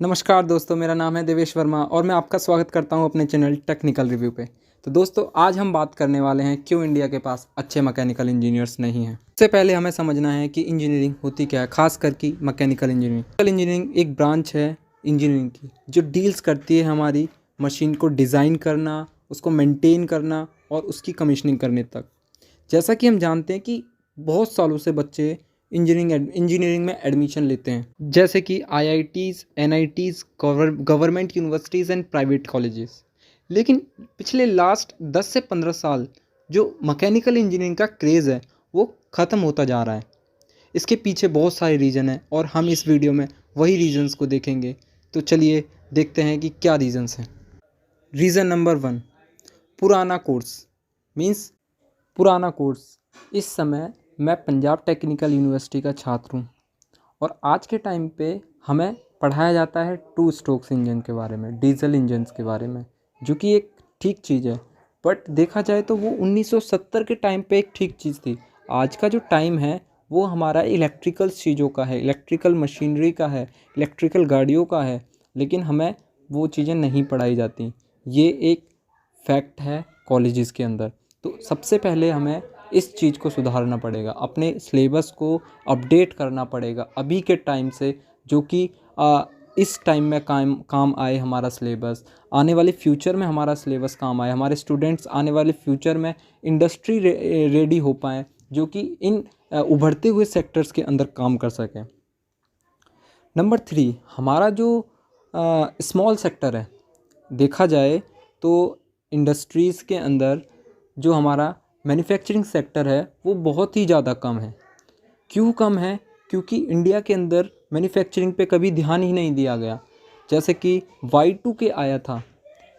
नमस्कार दोस्तों, मेरा नाम है देवेश वर्मा और मैं आपका स्वागत करता हूं अपने चैनल टेक्निकल रिव्यू पे। तो दोस्तों, आज हम बात करने वाले हैं क्यों इंडिया के पास अच्छे मैकेनिकल इंजीनियर्स नहीं हैं। सबसे पहले हमें समझना है कि इंजीनियरिंग होती क्या है, खास करके मैकेनिकल इंजीनियरिंग। मैकेनिकल इंजीनियरिंग एक ब्रांच है इंजीनियरिंग की जो डील्स करती है हमारी मशीन को डिज़ाइन करना, उसको मेनटेन करना और उसकी कमीशनिंग करने तक। जैसा कि हम जानते हैं कि बहुत सालों से बच्चे इंजीनियरिंग में एडमिशन लेते हैं, जैसे कि IITs, NITs, government universities and private colleges. लेकिन पिछले लास्ट 10 से 15 साल जो मैकेनिकल इंजीनियरिंग का क्रेज़ है वो ख़त्म होता जा रहा है। इसके पीछे बहुत सारे रीज़न हैं और हम इस वीडियो में वही रीज़न्स को देखेंगे। तो चलिए देखते हैं कि क्या रीज़न्स हैं। रीज़न नंबर 1, पुराना कोर्स मीन्स पुराना कोर्स। इस समय मैं पंजाब टेक्निकल यूनिवर्सिटी का छात्र हूँ और आज के टाइम पे हमें पढ़ाया जाता है 2 स्ट्रोक्स इंजन के बारे में, डीजल इंजन्स के बारे में, जो कि एक ठीक चीज़ है। बट देखा जाए तो वो 1970 के टाइम पे एक ठीक चीज़ थी। आज का जो टाइम है वो हमारा इलेक्ट्रिकल चीज़ों का है, इलेक्ट्रिकल मशीनरी का है, इलेक्ट्रिकल गाड़ियों का है, लेकिन हमें वो चीज़ें नहीं पढ़ाई जाती। ये एक फैक्ट है कॉलेजेस के अंदर। तो सबसे पहले हमें इस चीज़ को सुधारना पड़ेगा, अपने सिलेबस को अपडेट करना पड़ेगा अभी के टाइम से, जो कि इस टाइम में काम आए हमारा सिलेबस, आने वाले फ्यूचर में हमारा सिलेबस काम आए, हमारे स्टूडेंट्स आने वाले फ्यूचर में इंडस्ट्री रेडी हो पाएँ, जो कि इन उभरते हुए सेक्टर्स के अंदर काम कर सकें। नंबर 3, हमारा जो स्मॉल सेक्टर है, देखा जाए तो इंडस्ट्रीज़ के अंदर जो हमारा मैन्युफैक्चरिंग सेक्टर है वो बहुत ही ज़्यादा कम है। क्यों कम है? क्योंकि इंडिया के अंदर मैन्युफैक्चरिंग पे कभी ध्यान ही नहीं दिया गया। जैसे कि Y2K आया था,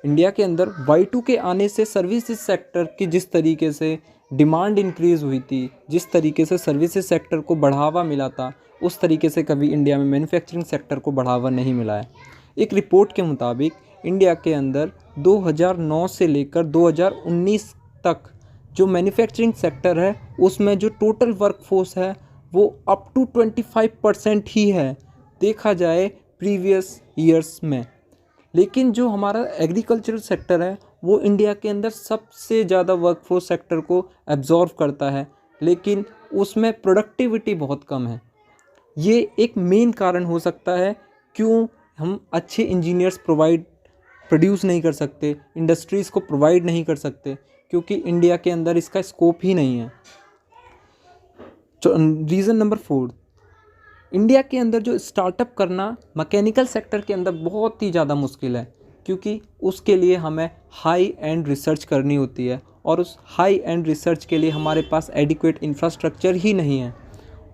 इंडिया के अंदर Y2K आने से सर्विसेज सेक्टर की जिस तरीके से डिमांड इंक्रीज़ हुई थी, जिस तरीके से सर्विसेज सेक्टर को बढ़ावा मिला था, उस तरीके से कभी इंडिया में मैन्युफैक्चरिंग सेक्टर को बढ़ावा नहीं मिला है। एक रिपोर्ट के मुताबिक इंडिया के अंदर 2009 से लेकर 2019 तक जो मैन्युफैक्चरिंग सेक्टर है उसमें जो टोटल वर्कफोर्स है वो अप टू 25% ही है, देखा जाए प्रीवियस ईयर्स में। लेकिन जो हमारा एग्रीकल्चरल सेक्टर है वो इंडिया के अंदर सबसे ज़्यादा वर्कफोर्स सेक्टर को एब्जॉर्व करता है, लेकिन उसमें प्रोडक्टिविटी बहुत कम है। ये एक मेन कारण हो सकता है क्यों हम अच्छे इंजीनियर्स प्रोड्यूस नहीं कर सकते, इंडस्ट्रीज़ को प्रोवाइड नहीं कर सकते, क्योंकि इंडिया के अंदर इसका स्कोप ही नहीं है। रीज़न नंबर 4, इंडिया के अंदर जो स्टार्टअप करना मैकेनिकल सेक्टर के अंदर बहुत ही ज़्यादा मुश्किल है, क्योंकि उसके लिए हमें हाई एंड रिसर्च करनी होती है और उस हाई एंड रिसर्च के लिए हमारे पास एडिक्वेट इंफ्रास्ट्रक्चर ही नहीं है।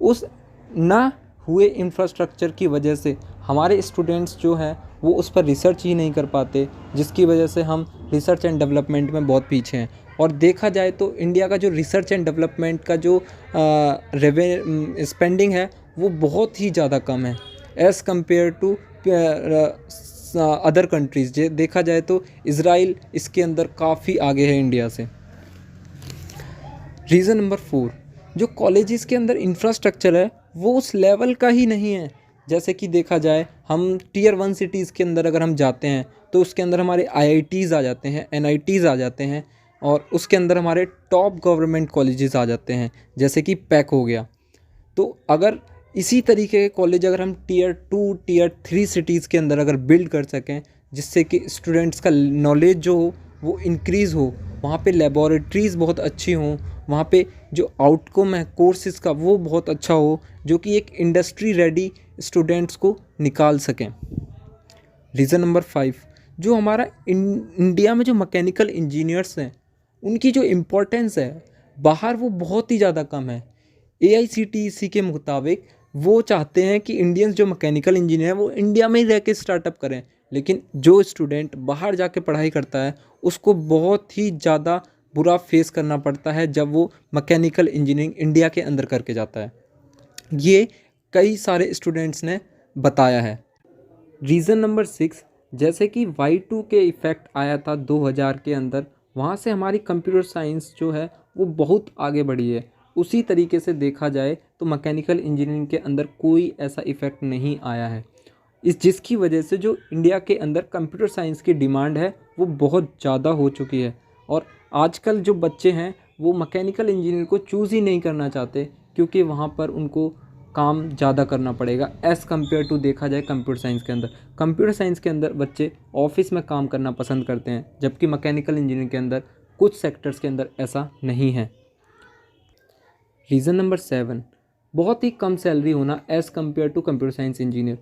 उस ना हुए इंफ्रास्ट्रक्चर की वजह से हमारे स्टूडेंट्स जो हैं वो उस पर रिसर्च ही नहीं कर पाते, जिसकी वजह से हम रिसर्च एंड डेवलपमेंट में बहुत पीछे हैं। और देखा जाए तो इंडिया का जो रिसर्च एंड डेवलपमेंट का जो स्पेंडिंग है वो बहुत ही ज़्यादा कम है as compared to other countries. देखा जाए तो इज़राइल इसके अंदर काफ़ी आगे है इंडिया से। रीज़न नंबर 4, जो कॉलेजेस के अंदर इंफ्रास्ट्रक्चर है वो उस लेवल का ही नहीं है। जैसे कि देखा जाए हम टियर 1 सिटीज़ के अंदर अगर हम जाते हैं तो उसके अंदर हमारे आईआईटीज़ आ जाते हैं, एनआईटीज़ आ जाते हैं और उसके अंदर हमारे टॉप गवर्नमेंट कॉलेजेस आ जाते हैं, जैसे कि पैक हो गया। तो अगर इसी तरीके के कॉलेज अगर हम टियर 2, टियर 3 सिटीज़ के अंदर अगर बिल्ड कर सकें, जिससे कि स्टूडेंट्स का नॉलेज जो हो वो इंक्रीज़ हो, वहाँ पे लेबॉरेटरीज़ बहुत अच्छी हों, वहाँ पे जो आउटकम है कोर्सेज़ का वो बहुत अच्छा हो, जो कि एक इंडस्ट्री रेडी स्टूडेंट्स को निकाल सकें। रीज़न नंबर 5, जो हमारा इंडिया में जो मैकेनिकल इंजीनियर्स हैं उनकी जो इम्पोर्टेंस है बाहर वो बहुत ही ज़्यादा कम है। AICTE के मुताबिक वो चाहते हैं कि इंडियंस जो मैकेनिकल इंजीनियर हैं वो इंडिया में ही रह के स्टार्टअप करें, लेकिन जो स्टूडेंट बाहर जाके पढ़ाई करता है उसको बहुत ही ज़्यादा बुरा फेस करना पड़ता है जब वो मैकेनिकल इंजीनियरिंग इंडिया के अंदर करके जाता है। ये कई सारे स्टूडेंट्स ने बताया है। रीज़न नंबर 6, जैसे कि Y2K इफ़ेक्ट आया था 2000 के अंदर, वहाँ से हमारी कंप्यूटर साइंस जो है वो बहुत आगे बढ़ी है। उसी तरीके से देखा जाए तो मैकेनिकल इंजीनियरिंग के अंदर कोई ऐसा इफ़ेक्ट नहीं आया है। जिसकी वजह से जो इंडिया के अंदर कंप्यूटर साइंस की डिमांड है वो बहुत ज़्यादा हो चुकी है। और आजकल जो बच्चे हैं वो मैकेनिकल इंजीनियर को चूज़ ही नहीं करना चाहते, क्योंकि वहाँ पर उनको काम ज़्यादा करना पड़ेगा एज़ कम्पेयर टू देखा जाए कंप्यूटर साइंस के अंदर। कंप्यूटर साइंस के अंदर बच्चे ऑफिस में काम करना पसंद करते हैं, जबकि मैकेनिकल इंजीनियरिंग के अंदर कुछ सेक्टर्स के अंदर ऐसा नहीं है। रीज़न नंबर 7, बहुत ही कम सैलरी होना as compared to computer science engineer.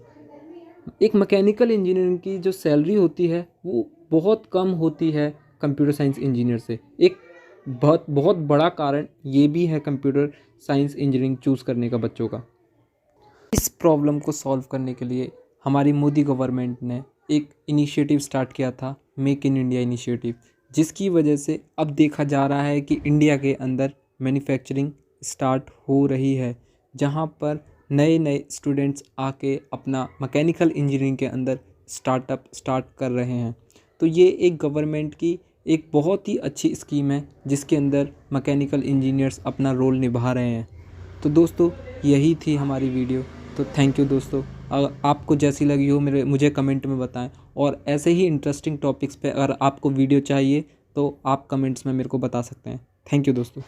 एक मैकेनिकल इंजीनियरिंग की जो सैलरी होती है वो बहुत कम होती है कंप्यूटर साइंस इंजीनियर से। एक बहुत बहुत बड़ा कारण ये भी है कंप्यूटर साइंस इंजीनियरिंग चूज़ करने का बच्चों का। इस प्रॉब्लम को सॉल्व करने के लिए हमारी मोदी गवर्नमेंट ने एक इनिशिएटिव स्टार्ट किया था, मेक इन इंडिया इनिशिएटिव, जिसकी वजह से अब देखा जा रहा है कि इंडिया के अंदर मैन्युफैक्चरिंग स्टार्ट हो रही है, जहां पर नए नए स्टूडेंट्स आके अपना मैकेनिकल इंजीनियरिंग के अंदर स्टार्टअप स्टार्ट कर रहे हैं। तो ये एक गवर्नमेंट की एक बहुत ही अच्छी स्कीम है जिसके अंदर मैकेनिकल इंजीनियर्स अपना रोल निभा रहे हैं। तो दोस्तों यही थी हमारी वीडियो। तो थैंक यू दोस्तों। अगर आपको जैसी लगी हो मुझे कमेंट में बताएं, और ऐसे ही इंटरेस्टिंग टॉपिक्स पे अगर आपको वीडियो चाहिए तो आप कमेंट्स में मेरे को बता सकते हैं। थैंक यू दोस्तों।